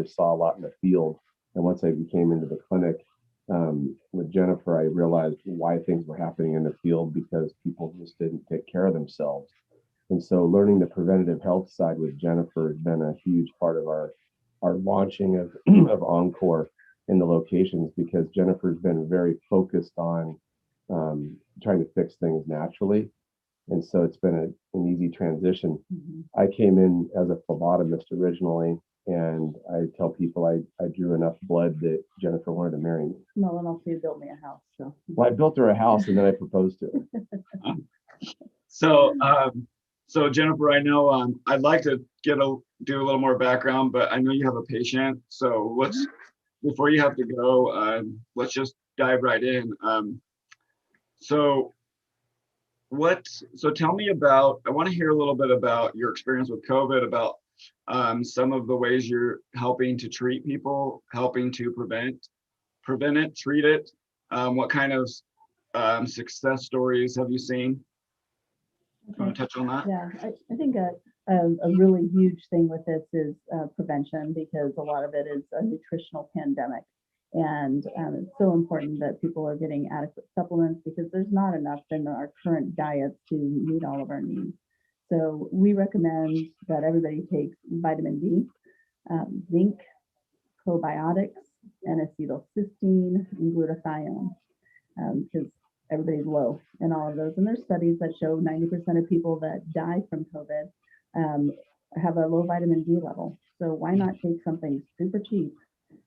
really saw a lot in the field. And once I became into the clinic with Jennifer, I realized why things were happening in the field, because people just didn't take care of themselves. And so learning the preventative health side with Jennifer has been a huge part of our launching of, of Encore in the locations, because Jennifer's been very focused on trying to fix things naturally. And so it's been an easy transition. I came in as a phlebotomist originally, and I tell people I drew enough blood that Jennifer wanted to marry me. Well, and also you built me a house. So. Well, I built her a house and then I proposed to her. So Jennifer, I know I'd like to do a little more background, but I know you have a patient. So before you have to go, let's just dive right in. So tell me about, I want to hear a little bit about your experience with COVID, about some of the ways you're helping to treat people, helping to prevent it, treat it. What kind of success stories have you seen? Okay. You want to touch on that? Yeah, I think a really huge thing with this is prevention, because a lot of it is a nutritional pandemic. And it's so important that people are getting adequate supplements, because there's not enough in our current diets to meet all of our needs. So we recommend that everybody takes vitamin D, zinc, probiotics, N-acetylcysteine, and glutathione, because everybody's low in all of those. And there's studies that show 90% of people that die from COVID have a low vitamin D level. So why not take something super cheap?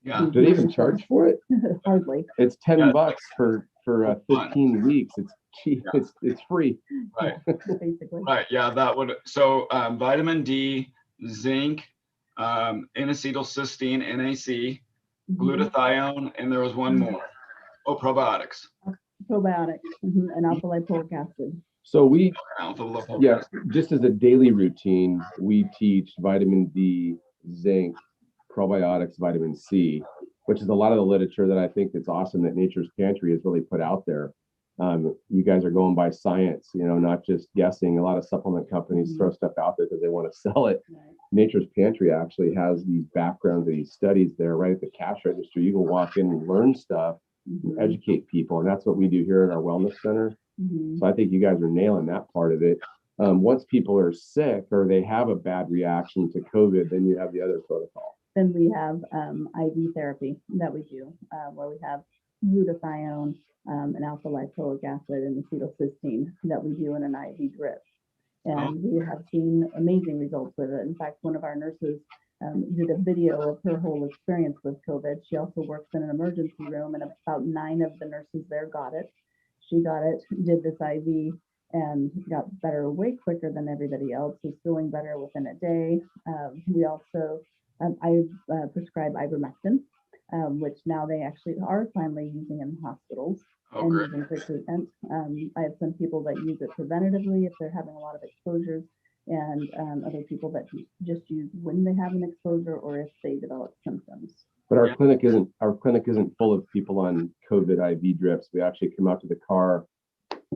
Yeah. Do they even charge for it? Hardly. It's $10 for 15 weeks. It's cheap. Yeah. It's free. Right. Basically. Right. Yeah, that would. So vitamin D, zinc, N-acetylcysteine, NAC, glutathione, and there was one more. Oh, probiotics. Probiotics and alpha lipoic acid. So just as a daily routine, we teach vitamin D, zinc, probiotics, vitamin C, which is a lot of the literature that I think that's awesome that Nature's Pantry has really put out there. You guys are going by science, not just guessing. A lot of supplement companies throw stuff out there because they want to sell it. Right. Nature's Pantry actually has these backgrounds and these studies there right at the cash register. You can walk in and learn stuff, and educate people. And that's what we do here at our wellness center. So I think you guys are nailing that part of it. Once people are sick or they have a bad reaction to COVID, then you have the other protocol. Then we have IV therapy that we do, where we have glutathione, and alpha lipoic acid, and acetylcysteine that we do in an IV drip. And we have seen amazing results with it. In fact, one of our nurses did a video of her whole experience with COVID. She also works in an emergency room, and about 9 of the nurses there got it. She got it, did this IV, and got better way quicker than everybody else. Was feeling better within a day. We also, I prescribe ivermectin, which now they actually are finally using in hospitals and using for treatment. I have some people that use it preventatively if they're having a lot of exposures, and other people that just use when they have an exposure or if they develop symptoms. But our clinic isn't full of people on COVID IV drips. We actually come out to the car,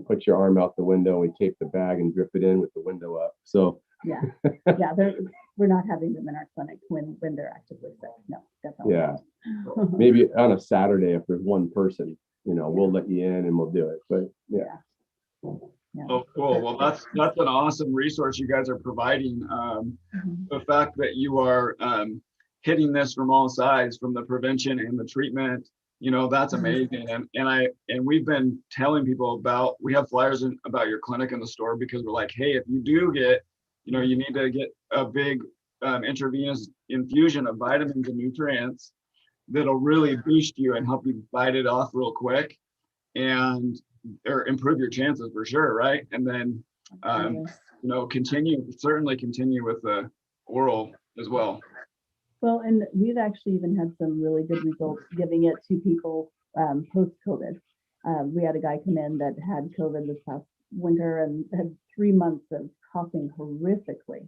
put your arm out the window, and we tape the bag and drip it in with the window up. So yeah, we're not having them in our clinic when they're actively sick. No, definitely. Yeah, maybe on a Saturday if there's one person, we'll let you in and we'll do it. But yeah. Oh, cool. Well, that's an awesome resource you guys are providing. The fact that you are hitting this from all sides, from the prevention and the treatment, that's amazing. And we've been telling people we have flyers about your clinic in the store, because we're like, hey, if you do get, you need to get a big intravenous infusion of vitamins and nutrients that'll really boost you and help you fight it off real quick or improve your chances for sure, right? And then certainly continue with the oral as well. Well, and we've actually even had some really good results giving it to people post-COVID. We had a guy come in that had COVID this past winter and had 3 months of coughing horrifically,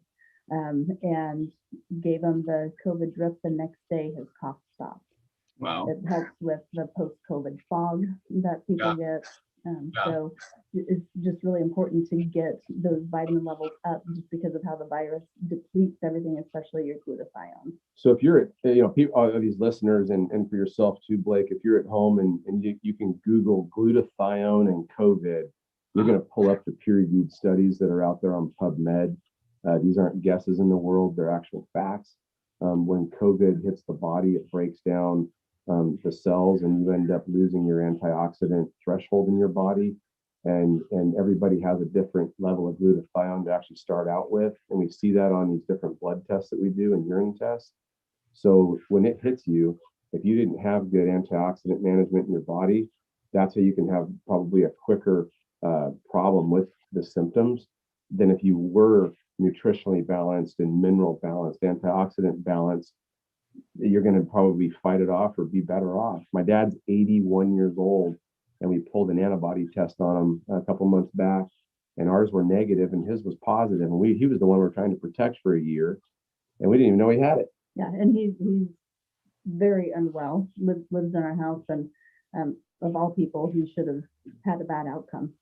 and gave him the COVID drip. The next day, his cough stopped. Wow. It helps with the post-COVID fog that people get. So it's just really important to get those vitamin levels up, just because of how the virus depletes everything, especially your glutathione. So if you're at, people, all of these listeners and for yourself too, Blake, if you're at home and you can Google glutathione and COVID, you're going to pull up the peer-reviewed studies that are out there on PubMed. These aren't guesses in the world, they're actual facts. When COVID hits the body, it breaks down the cells and you end up losing your antioxidant threshold in your body. And everybody has a different level of glutathione to actually start out with. And we see that on these different blood tests that we do and urine tests. So when it hits you, if you didn't have good antioxidant management in your body, that's how you can have probably a quicker problem with the symptoms than if you were nutritionally balanced and mineral balanced, antioxidant balanced. You're going to probably fight it off or be better off. My dad's 81 years old, and we pulled an antibody test on him a couple months back, and ours were negative and his was positive. And he was the one we were trying to protect for a year, and we didn't even know he had it. Yeah, and he's very unwell, lives in our house, and of all people, he should have had a bad outcome.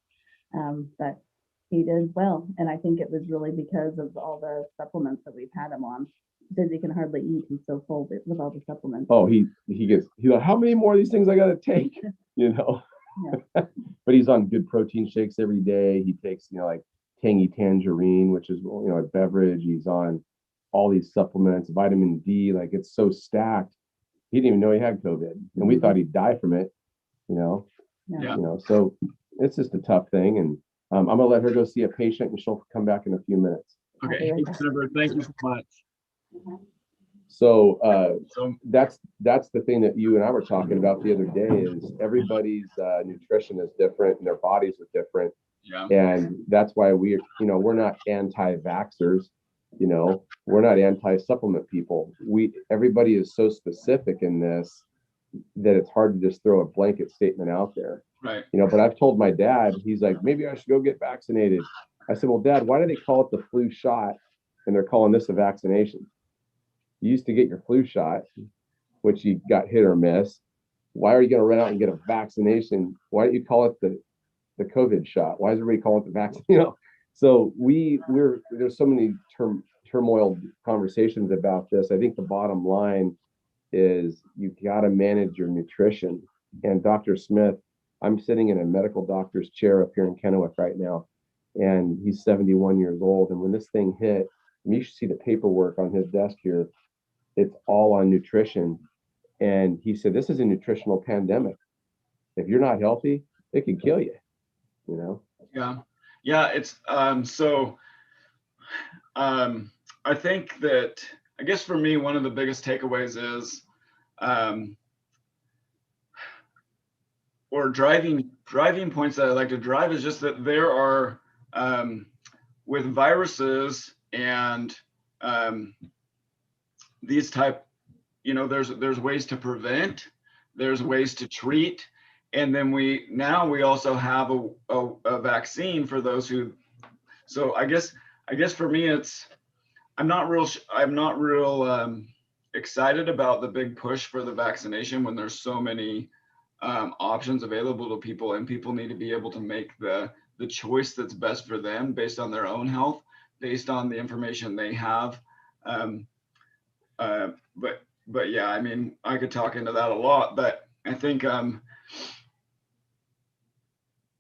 But he did well, and I think it was really because of all the supplements that we've had him on. Because he can hardly eat, he's so full with all the supplements. Oh, he's like, how many more of these things I got to take? Yeah. But he's on good protein shakes every day. He takes like tangy tangerine, which is a beverage. He's on all these supplements, vitamin D, like it's so stacked. He didn't even know he had COVID, and we thought he'd die from it. So it's just a tough thing. And I'm gonna let her go see a patient, and she'll come back in a few minutes. Okay, thank you so much. So that's the thing that you and I were talking about the other day is everybody's nutrition is different and their bodies are different. Yeah. And that's why we're not anti-vaxxers, we're not anti-supplement people. Everybody is so specific in this that it's hard to just throw a blanket statement out there. Right. But I've told my dad, he's like, maybe I should go get vaccinated. I said, well, Dad, why do they call it the flu shot and they're calling this a vaccination? You used to get your flu shot, which you got hit or miss. Why are you going to run out and get a vaccination? Why don't you call it the COVID shot? Why does everybody call it the vaccine? So there's so many turmoil conversations about this. I think the bottom line is you got to manage your nutrition. And Dr. Smith, I'm sitting in a medical doctor's chair up here in Kennewick right now, and he's 71 years old. And when this thing hit, you should see the paperwork on his desk here. It's all on nutrition. And he said, this is a nutritional pandemic. If you're not healthy, it can kill you, Yeah. It's, I think that, I guess for me, one of the biggest takeaways is, or driving points that I like to drive is just that there are, with viruses and, these type, there's ways to prevent, there's ways to treat, and then we also have a vaccine for those who. So I guess for me I'm not real excited about the big push for the vaccination when there's so many options available to people, and people need to be able to make the choice that's best for them based on their own health, based on the information they have. But yeah, I mean, I could talk into that a lot, but I think the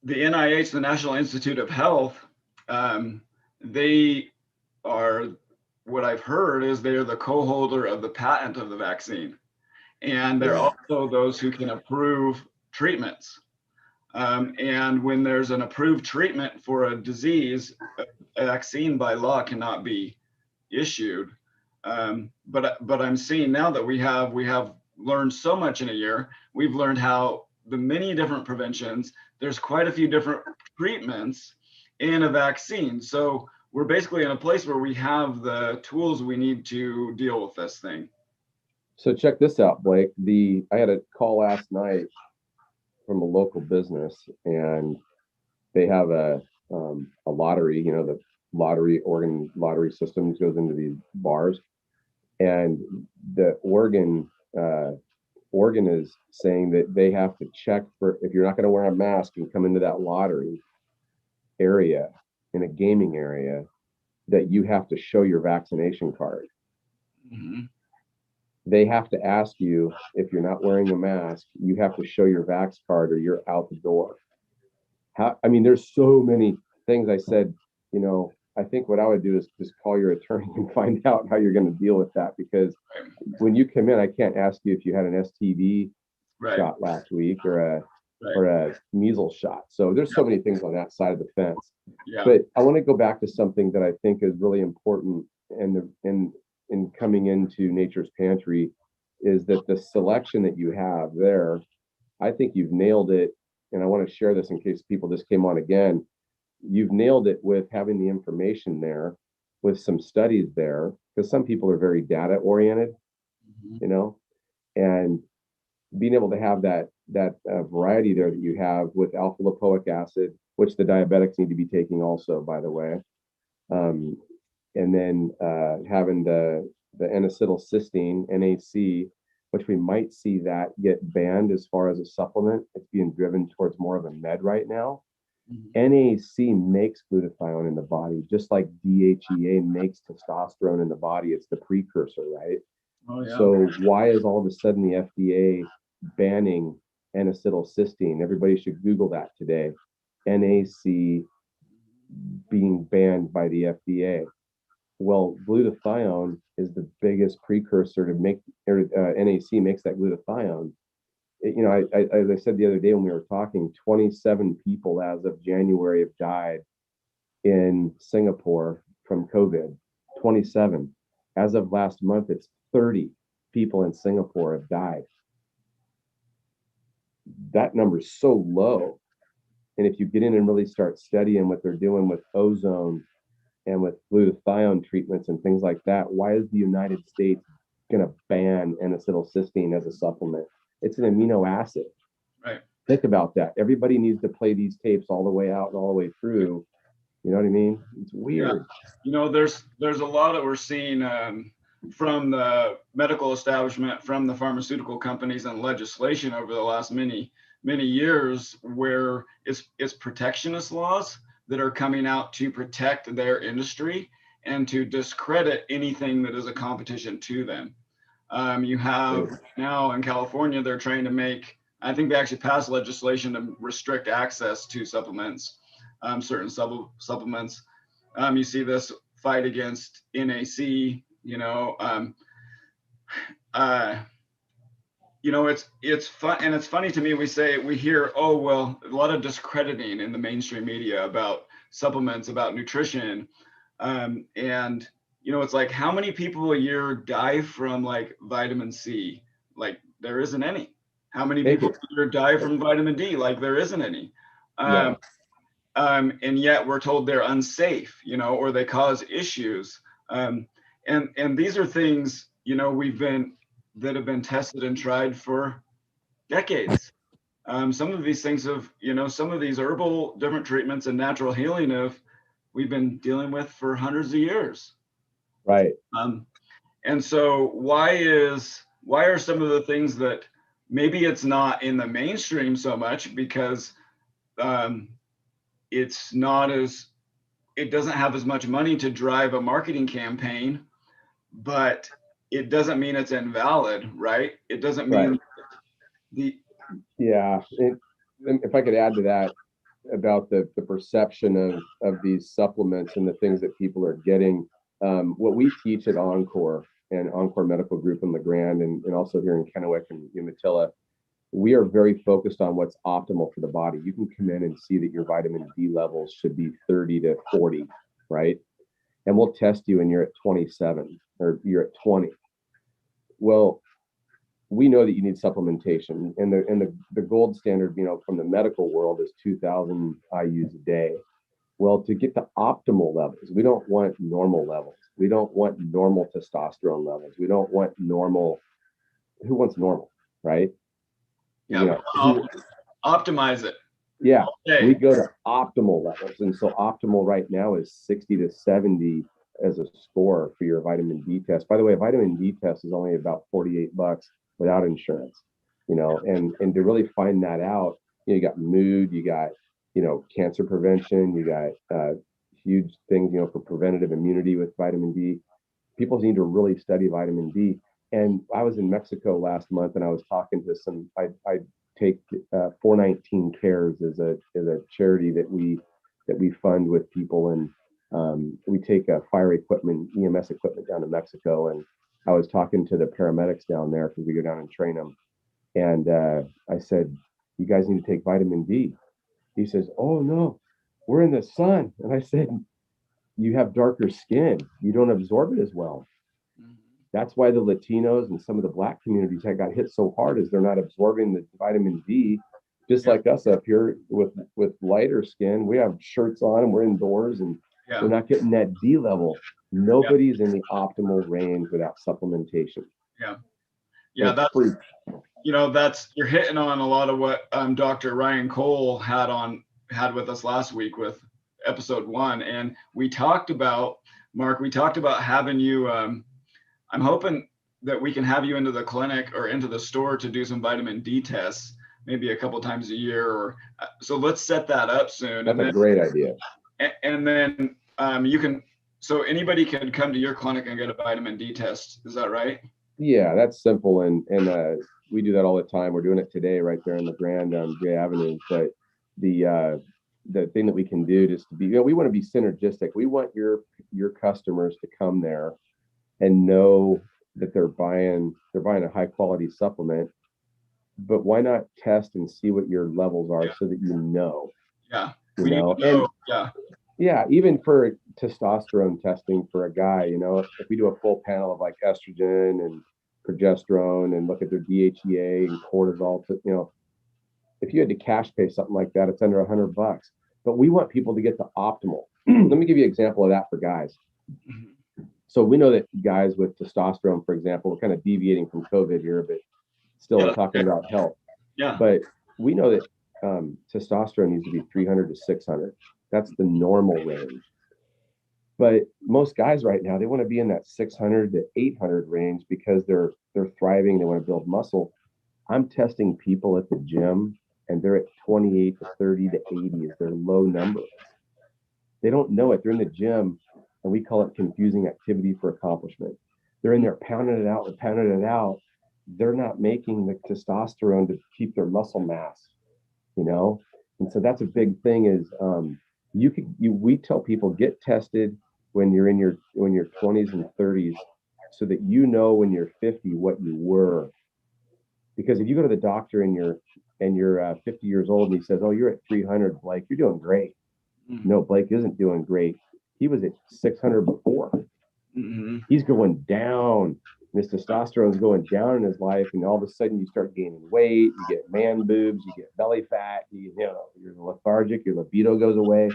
NIH, the National Institute of Health, they are, what I've heard is they're the co-holder of the patent of the vaccine. And they're also those who can approve treatments. And when there's an approved treatment for a disease, a vaccine by law cannot be issued. But I'm seeing now that we have learned so much in a year. We've learned how the many different preventions, there's quite a few different treatments in a vaccine. So we're basically in a place where we have the tools we need to deal with this thing. So check this out, Blake. I had a call last night from a local business, and they have a lottery, the Oregon lottery system goes into these bars. And the Oregon is saying that they have to check for, if you're not going to wear a mask and come into that lottery area in a gaming area, that you have to show your vaccination card. Mm-hmm. they have to ask you, if you're not wearing a mask, you have to show your vax card or you're out the door. I mean, there's so many things. I said, I think what I would do is just call your attorney and find out how you're going to deal with that, because when you come in, I can't ask you if you had an STD shot last week or a measles shot. So there's so many things on that side of the fence. But I want to go back to something that I think is really important in coming into Nature's Pantry, is that the selection that you have there, I think you've nailed it. And I want to share this in case people just came on again. You've nailed it with having the information there, with some studies there, because some people are very data oriented, and being able to have that variety there that you have with alpha lipoic acid, which the diabetics need to be taking also, by the way, and then having the N-acetylcysteine, NAC, which we might see that get banned as far as a supplement. It's being driven towards more of a med right now. NAC makes glutathione in the body, just like DHEA makes testosterone in the body. It's the precursor, right? Oh, yeah. So why is all of a sudden the FDA banning N-acetylcysteine? Everybody should Google that today. NAC being banned by the FDA. Well, glutathione is the biggest precursor to make, NAC makes that glutathione. As I said the other day when we were talking, 27 people as of January have died in Singapore from COVID. 27. As of last month, it's 30 people in Singapore have died. That number is so low. And if you get in and really start studying what they're doing with ozone and with glutathione treatments and things like that, why is the United States going to ban N-acetylcysteine as a supplement? It's an amino acid. Right. Think about that. Everybody needs to play these tapes all the way out and all the way through. You know what I mean? It's weird. Yeah. There's a lot that we're seeing from the medical establishment, from the pharmaceutical companies, and legislation over the last many years, where it's protectionist laws that are coming out to protect their industry and to discredit anything that is a competition to them. You have now in California, they're trying to make, I think they actually passed legislation to restrict access to supplements, certain supplements. You see this fight against NAC, it's fun, and it's funny to me. We hear, oh, well, a lot of discrediting in the mainstream media about supplements, about nutrition, and it's like, how many people a year die from like vitamin C? Like, there isn't any. How many people a year die from vitamin D? Like, there isn't any. And yet we're told they're unsafe, or they cause issues. And these are things, that have been tested and tried for decades. Some of these things some of these herbal different treatments and natural healing we've been dealing with for hundreds of years. Right. And so why are some of the things that maybe it's not in the mainstream so much, because it doesn't have as much money to drive a marketing campaign, but it doesn't mean it's invalid, right? It doesn't mean if I could add to that about the perception of these supplements and the things that people are getting. What we teach at Encore and Encore Medical Group in LeGrand, and also here in Kennewick and Umatilla, we are very focused on what's optimal for the body. You can come in and see that your vitamin D levels should be 30 to 40, right? And we'll test you and you're at 27 or you're at 20. Well, we know that you need supplementation, and the gold standard, from the medical world is 2,000 IUs a day. Well, to get to optimal levels, we don't want normal levels. We don't want normal testosterone levels. We don't want normal. Who wants normal, right? Yeah, optimize it. Yeah, okay. We go to optimal levels, and so optimal right now is 60 to 70 as a score for your vitamin D test. By the way, a vitamin D test is only about $48 without insurance. And to really find that out, you got mood, you got cancer prevention, you got huge things, for preventative immunity with vitamin D. People need to really study vitamin D. And I was in Mexico last month, and I was talking to I take 419 Cares as a charity that we fund with people, and we take fire equipment, EMS equipment down to Mexico. And I was talking to the paramedics down there because we go down and train them. And I said, you guys need to take vitamin D. He says, oh no, we're in the sun. And I said, you have darker skin. You don't absorb it as well. That's why the Latinos and some of the Black communities that got hit so hard is they're not absorbing the vitamin D, just like us up here with lighter skin. We have shirts on and we're indoors, and we're not getting that D level. Nobody's in the optimal range without supplementation. Yeah, that's you're hitting on a lot of what Dr. Ryan Cole had with us last week with episode 1, and we talked about, Mark, having you. I'm hoping that we can have you into the clinic or into the store to do some vitamin D tests, maybe a couple times a year. Or so let's set that up soon. That's a great idea. And then you can. So anybody can come to your clinic and get a vitamin D test. Is that right? Yeah, that's simple, and we do that all the time. We're doing it today right there in the Grand on J Avenue. But the thing that we can do just to be, we want to be synergistic. We want your customers to come there and know that they're buying a high quality supplement. But why not test and see what your levels are so that you know? Yeah. Yeah, even for testosterone testing for a guy, if we do a full panel of like estrogen and progesterone and look at their DHEA and cortisol, if you had to cash pay something like that, it's under $100. But we want people to get the optimal. Let me give you an example of that for guys. So we know that guys with testosterone, for example, we're kind of deviating from COVID here, but still talking about health. Yeah. But we know that testosterone needs to be 300 to 600. That's the normal range. But most guys right now, they want to be in that 600 to 800 range because they're thriving. They want to build muscle. I'm testing people at the gym, and they're at 28 to 30 to 80 is their low number. They don't know it. They're in the gym, and we call it confusing activity for accomplishment. They're in there pounding it out. They're not making the testosterone to keep their muscle mass, And so that's a big thing is we tell people get tested when you're in your 20s and 30s so that when you're 50 what you were. Because if you go to the doctor and you're 50 years old and he says, oh, you're at 300, Blake, you're doing great. No, Blake isn't doing great. He was at 600 before. He's going down. His testosterone is going down in his life, and all of a sudden you start gaining weight. You get man boobs. You get belly fat. You're lethargic. Your libido goes away.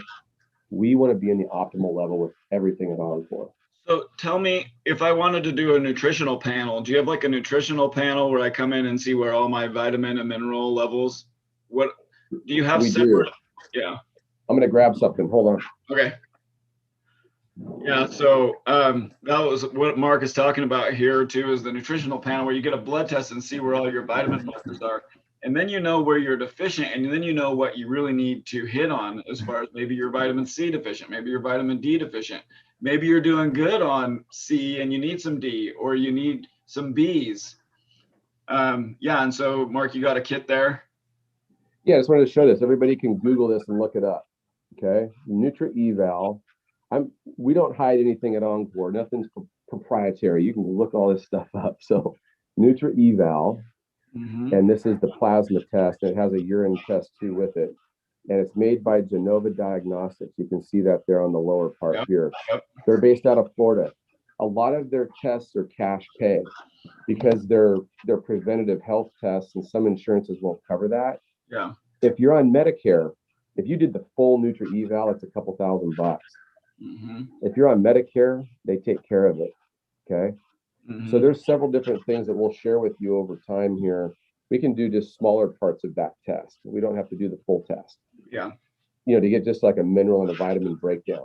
We want to be in the optimal level with everything at Encore. So tell me, if I wanted to do a nutritional panel, do you have like a nutritional panel where I come in and see where all my vitamin and mineral levels? What do you have? We do. Yeah. I'm going to grab something. Hold on. Okay. Yeah, so that was what Mark is talking about here too, is the nutritional panel where you get a blood test and see where all your vitamin markers are. And then you know where you're deficient, and then you know what you really need to hit on as far as maybe you're vitamin C deficient, maybe you're vitamin D deficient. Maybe you're doing good on C and you need some D, or you need some Bs. And so Mark, you got a kit there? Yeah, I just wanted to show this. Everybody can Google this and look it up. Okay, Nutri-Eval. We don't hide anything at Encore. Nothing's proprietary. You can look all this stuff up. So Nutri-Eval, and this is the plasma test. It has a urine test too with it. And it's made by Genova Diagnostics. You can see that there on the lower part here. They're based out of Florida. A lot of their tests are cash pay because they're preventative health tests, and some insurances won't cover that. Yeah. If you're on Medicare, if you did the full Nutri-Eval, it's a couple $1,000. If you're on Medicare, they take care of it. Okay. So there's several different things that we'll share with you over time here. We can do just smaller parts of that test. We don't have to do the full test. Yeah. To get just like a mineral and a vitamin breakdown.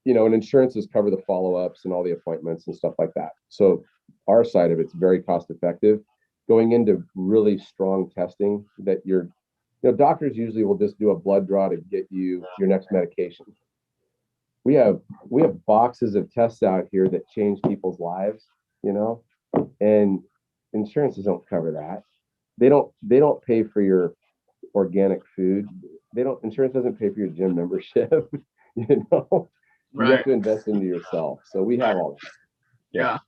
And insurances cover the follow-ups and all the appointments and stuff like that. So our side of it's very cost effective. Going into really strong testing that doctors usually will just do a blood draw to get you your next medication. We have boxes of tests out here that change people's lives, And insurances don't cover that. They don't pay for your organic food. Insurance doesn't pay for your gym membership. You know, you have Right. to invest into yourself. So we have all that. Yeah.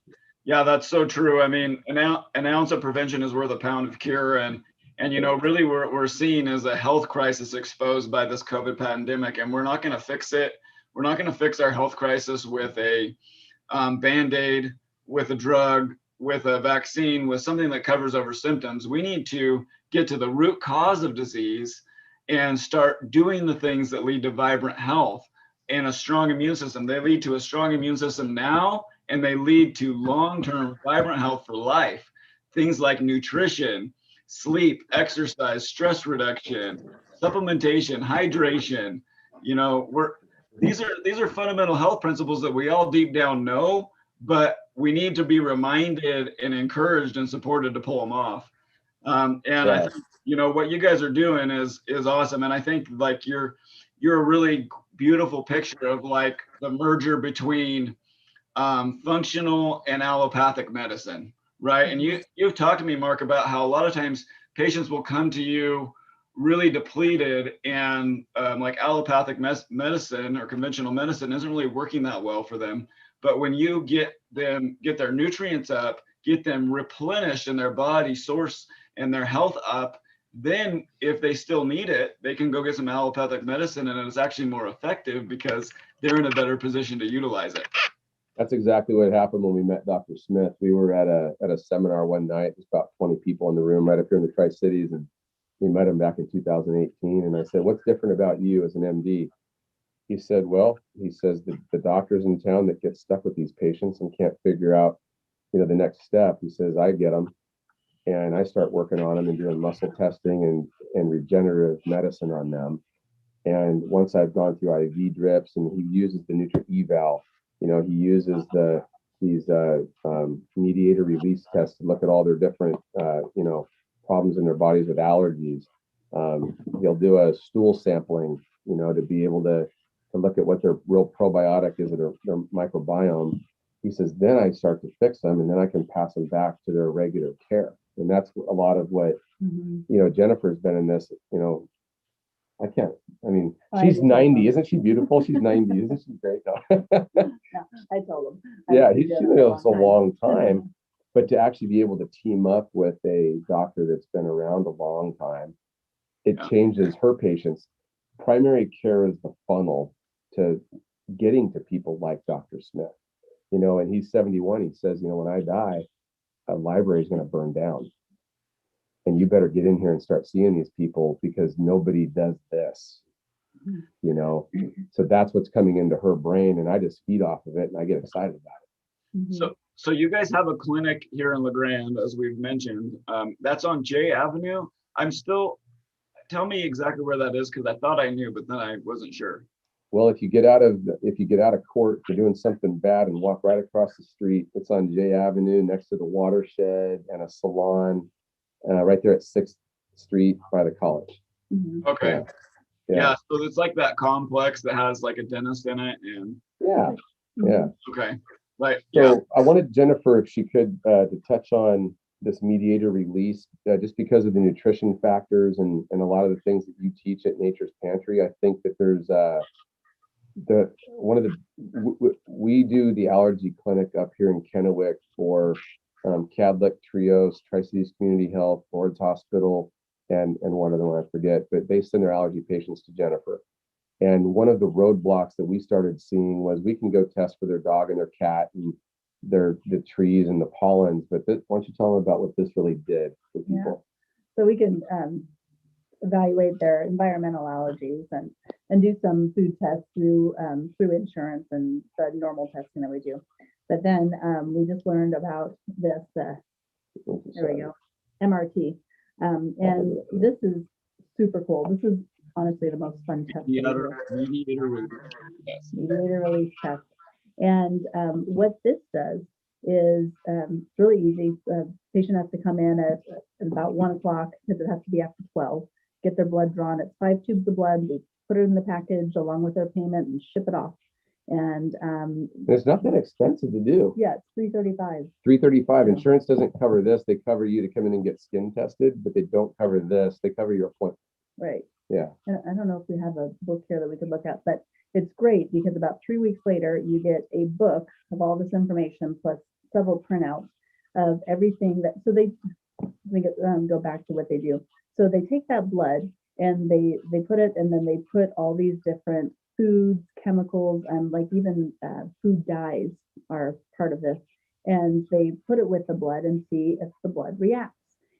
Yeah, that's so true. I mean, an ounce of prevention is worth a pound of cure. And really we're seeing as a health crisis exposed by this COVID pandemic, and we're not going to fix it. We're not going to fix our health crisis with a Band-Aid, with a drug, with a vaccine, with something that covers over symptoms. We need to get to the root cause of disease and start doing the things that lead to vibrant health and a strong immune system. They lead to a strong immune system now, and they lead to long-term vibrant health for life. Things like nutrition, sleep, exercise, stress reduction, supplementation, hydration. These are fundamental health principles that we all deep down know, but we need to be reminded and encouraged and supported to pull them off. I think what you guys are doing is awesome, and I think like you're a really beautiful picture of like the merger between functional and allopathic medicine, right? And you've talked to me, Mark, about how a lot of times patients will come to you really depleted, and like allopathic medicine or conventional medicine isn't really working that well for them. But when you get their nutrients up, get them replenished in their body source and their health up, then if they still need it, they can go get some allopathic medicine, and it's actually more effective because they're in a better position to utilize it. That's exactly what happened when we met Dr. Smith. We were at a seminar one night. There's about 20 people in the room right up here in the Tri-Cities, and we met him back in 2018. And I said, "What's different about you as an MD?" He said, "Well," he says, the doctors in town that get stuck with these patients and can't figure out, the next step." He says, "I get them, and I start working on them and doing muscle testing and regenerative medicine on them. And once I've gone through IV drips," and he uses the Nutri-Eval. He uses these mediator release tests to look at all their different, problems in their bodies with allergies. He'll do a stool sampling, to be able to look at what their real probiotic is in their microbiome. He says, then I start to fix them, and then I can pass them back to their regular care. And that's a lot of what, Jennifer's been in this, she's 90. Isn't she beautiful? She's 90. Isn't she great? No. I told him. He's been doing this a long time. But to actually be able to team up with a doctor that's been around a long time, it changes her patients. Primary care is the funnel to getting to people like Dr. Smith. And he's 71. He says, when I die, a library is going to burn down. And you better get in here and start seeing these people because nobody does this, So that's what's coming into her brain, and I just feed off of it, and I get excited about it. So you guys have a clinic here in La Grande, as we've mentioned. That's on J Avenue. Tell me exactly where that is, because I thought I knew, but then I wasn't sure. Well, if you get out of court for doing something bad and walk right across the street, it's on J Avenue next to the watershed and a salon. Right there at 6th Street by the college. Okay. Yeah. So it's like that complex that has like a dentist in it, and Okay. Right. So I wanted Jennifer, if she could, to touch on this mediator release, just because of the nutrition factors and a lot of the things that you teach at Nature's Pantry. I think that there's we do the allergy clinic up here in Kennewick for Cadlick, Trios, Tri-Cities Community Health, Ford's Hospital, and one of them I forget, but they send their allergy patients to Jennifer. And one of the roadblocks that we started seeing was we can go test for their dog and their cat and the trees and the pollens, but why don't you tell them about what this really did for people? So we can evaluate their environmental allergies and do some food tests through insurance and the normal testing that we do. But then we just learned about this, there we go, MRT. And this is super cool. This is honestly the most fun test. Mediator release test. And what this does is really easy. Patient has to come in at about 1 o'clock because it has to be after 12, get their blood drawn. It's 5 tubes of blood. We put it in the package along with their payment and ship it off. And it's not that expensive to do. yeah, it's $335. $335. Yeah. Insurance doesn't cover this. They cover you to come in and get skin tested, but they don't cover this. They cover your appointment. Right. Yeah. And I don't know if we have a book here that we could look at, but it's great because about 3 weeks later, you get a book of all this information plus several printouts of everything that, so they go back to what they do. So they take that blood and they put it, and then they put all these different foods, chemicals, and like even food dyes are part of this. And they put it with the blood and see if the blood reacts.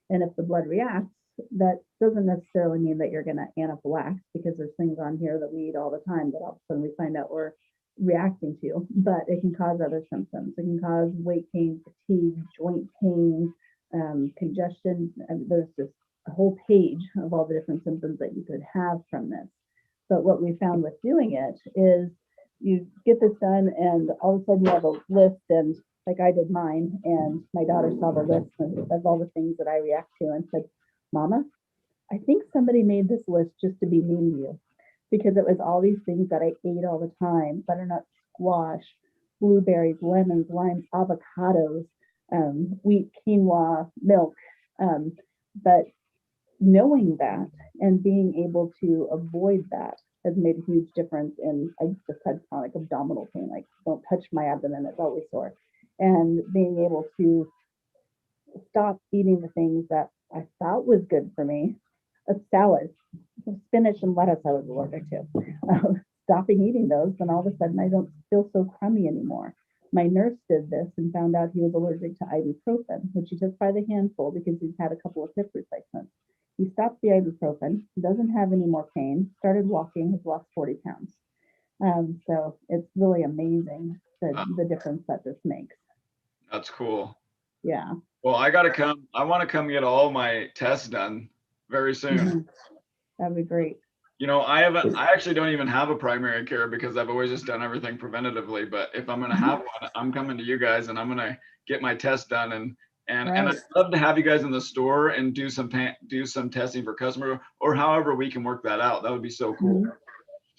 And if the blood reacts, that doesn't necessarily mean that you're going to anaphylax, because there's things on here that we eat all the time that all of a sudden we find out we're reacting to, but it can cause other symptoms. It can cause weight gain, fatigue, joint pain, congestion. And there's just a whole page of all the different symptoms that you could have from this. But what we found with doing it is you get this done and all of a sudden you have a list, and like I did mine, and my daughter saw the list of all the things that I react to and said, Mama, I think somebody made this list just to be mean to you, because it was all these things that I ate all the time: butternut squash, blueberries, lemons, limes, avocados, wheat, quinoa, milk. But knowing that and being able to avoid that has made a huge difference in, I just had chronic abdominal pain, like don't touch my abdomen, it's always sore. And being able to stop eating the things that I thought was good for me, a salad, spinach and lettuce I was allergic to. Stopping eating those, and all of a sudden I don't feel so crummy anymore. My nurse did this and found out he was allergic to ibuprofen, which he took by the handful because he's had a couple of hip replacements. He stopped the ibuprofen, doesn't have any more pain, started walking, has lost 40 pounds. So it's really amazing the difference that this makes. That's cool. Yeah. Well, I want to come get all my tests done very soon. Mm-hmm. That'd be great. You know, I actually don't even have a primary care because I've always just done everything preventatively. But if I'm going to have one, I'm coming to you guys and I'm going to get my test done. And I'd love to have you guys in the store and do some testing for customer, or however we can work that out. That would be so cool. Mm-hmm.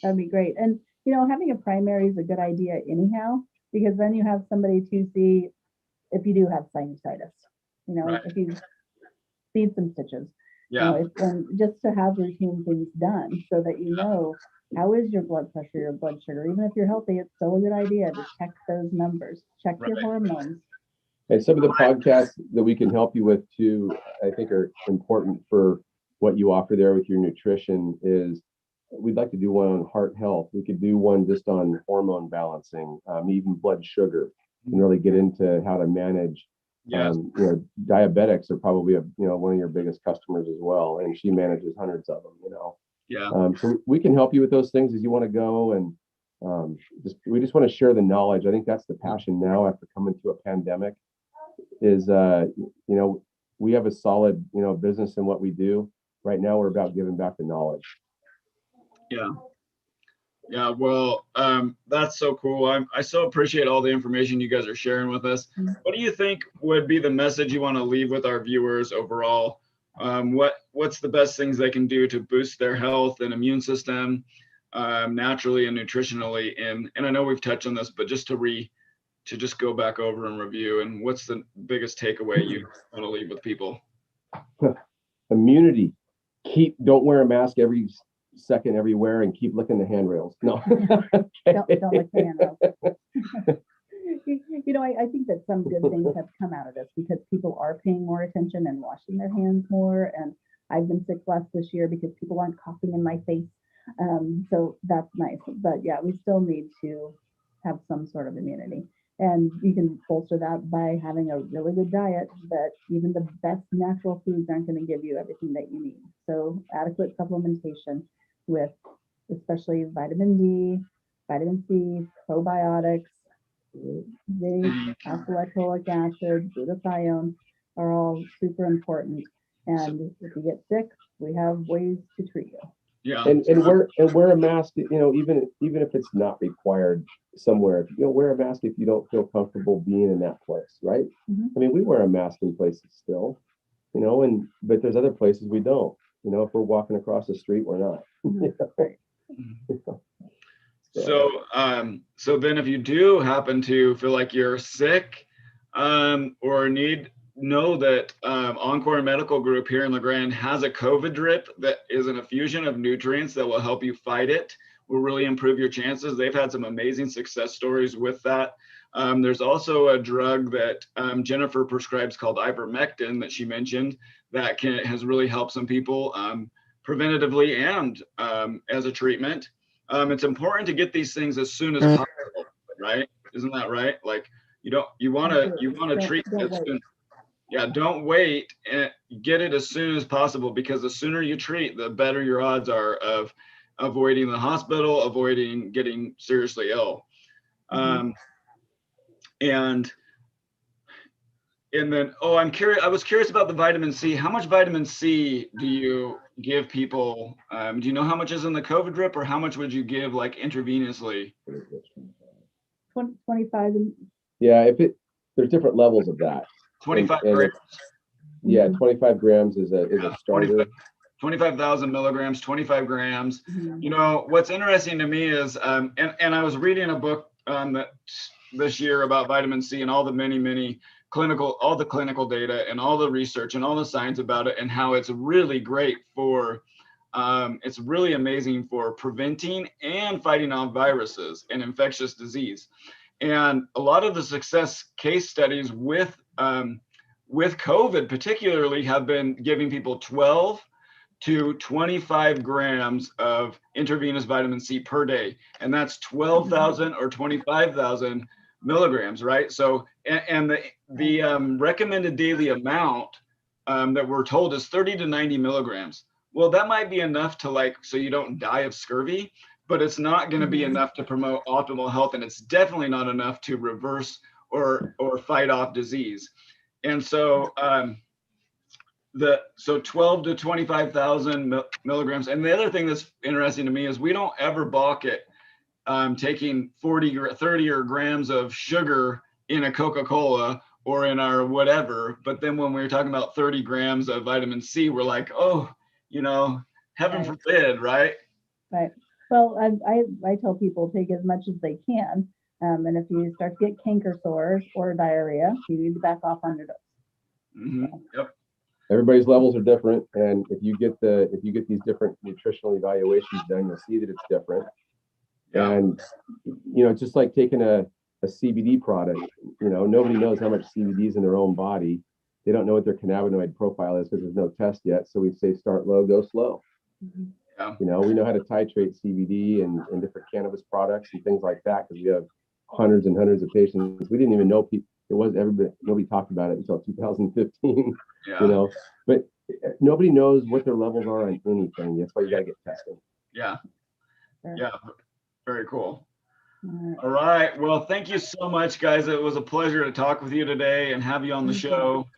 That'd be great. And, you know, having a primary is a good idea anyhow, because then you have somebody to see if you do have sinusitis, you know, if you need some stitches. Yeah. You know, and just to have routine things done so that you know, how is your blood pressure, your blood sugar. Even if you're healthy, it's still a good idea to check those numbers, check your hormones. And some of the podcasts that we can help you with too, I think are important for what you offer there with your nutrition. Is we'd like to do one on heart health. We could do one just on hormone balancing, even blood sugar, and really get into how to manage. Yes. You know, diabetics are probably one of your biggest customers as well, and she manages hundreds of them. You know. Yeah. So we can help you with those things as you want to go, and we just want to share the knowledge. I think that's the passion now after coming through a pandemic. Is we have a solid business in what we do. Right now we're about giving back the knowledge. Yeah, well, that's so cool. I so appreciate all the information you guys are sharing with us. What do you think would be the message you want to leave with our viewers overall? What's the best things they can do to boost their health and immune system naturally and nutritionally? And I know we've touched on this, but just to just go back over and review, and what's the biggest takeaway you want to leave with people? Immunity. Don't wear a mask every second everywhere, and keep licking the handrails. No. don't lick the handrails. I think that some good things have come out of this because people are paying more attention and washing their hands more. And I've been sick less this year because people aren't coughing in my face. So that's nice. But yeah, we still need to have some sort of immunity. And you can bolster that by having a really good diet, but even the best natural foods aren't going to give you everything that you need. So adequate supplementation with especially vitamin D, vitamin C, probiotics, zinc, alpha-lipoic acid, glutathione are all super important. And if you get sick, we have ways to treat you. Yeah. And wear a mask, even if it's not required somewhere. Wear a mask if you don't feel comfortable being in that place, right? Mm-hmm. I mean, we wear a mask in places still, but there's other places we don't. If we're walking across the street, we're not. Mm-hmm. Right. So then if you do happen to feel like you're sick or know that Encore Medical Group here in LeGrand has a Cova Drip that is an infusion of nutrients that will help you fight it, will really improve your chances. They've had some amazing success stories with that. There's also a drug that Jennifer prescribes called ivermectin that she mentioned that has really helped some people preventatively and as a treatment. It's important to get these things as soon as possible, right? Isn't that right? Like you want to treat it soon. Yeah, don't wait and get it as soon as possible, because the sooner you treat, the better your odds are of avoiding the hospital, avoiding getting seriously ill. And then, I'm curious. I was curious about the vitamin C. How much vitamin C do you give people? Do you know how much is in the Cova Drip, or how much would you give like intravenously? 25. Yeah, there's different levels of that. 25 and grams. Yeah, 25 grams is a starter. 25,000 milligrams, 25 grams. You know, what's interesting to me is, and I was reading a book this year about vitamin C and all the many clinical data and all the research and all the science about it, and how it's really great for, it's really amazing for preventing and fighting off viruses and infectious disease. And a lot of the success case studies with COVID particularly have been giving people 12 to 25 grams of intravenous vitamin C per day. And that's 12,000 or 25,000 milligrams, right? So, and the recommended daily amount that we're told is 30 to 90 milligrams. Well, that might be enough to so you don't die of scurvy, but it's not going to be enough to promote optimal health. And it's definitely not enough to reverse or fight off disease. And so, so 12 to 25,000 milligrams. And the other thing that's interesting to me is we don't ever balk at taking 40 or 30 grams of sugar in a Coca-Cola or in our whatever. But then when we're talking about 30 grams of vitamin C, we're like, oh, heaven forbid, right? Right. Well, I tell people take as much as they can. And if you start to get canker sores or diarrhea, you need to back off on your dose. Yep. Everybody's levels are different, and if you get these different nutritional evaluations done, you'll see that it's different. Yeah. And it's just like taking a CBD product. Nobody knows how much CBD is in their own body. They don't know what their cannabinoid profile is because there's no test yet. So we say start low, go slow. Yeah. We know how to titrate CBD and different cannabis products and things like that, because we have hundreds and hundreds of patients. We didn't even know nobody talked about it until 2015. Yeah. But nobody knows what their levels are on anything. That's why you gotta get tested. Yeah. Yeah. Very cool. All right. Well, thank you so much, guys. It was a pleasure to talk with you today and have you on the show.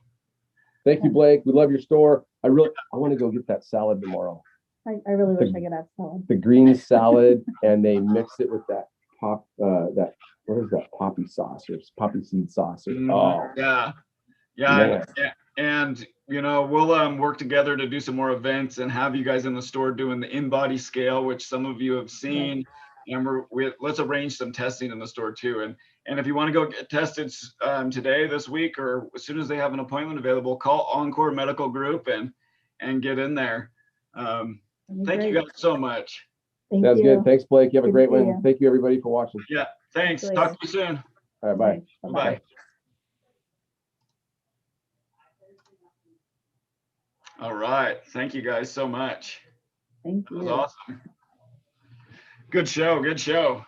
Thank you, Blake. We love your store. I want to go get that salad tomorrow. I really wish I could have salad. The green salad, and they mix it with that what is that, poppy sauce or poppy seed sauce? Oh, yeah. Yeah. And we'll work together to do some more events and have you guys in the store doing the in-body scale, which some of you have seen. And let's arrange some testing in the store too. And if you want to go get tested today, this week, or as soon as they have an appointment available, call Encore Medical Group and get in there. Thank you guys so much. That's good. Thanks, Blake. You have a great one. Thank you, everybody, for watching. Yeah. Thanks. Talk to you soon. All right. Bye. Bye. All right. Thank you guys so much. Thank you. That was awesome. Good show.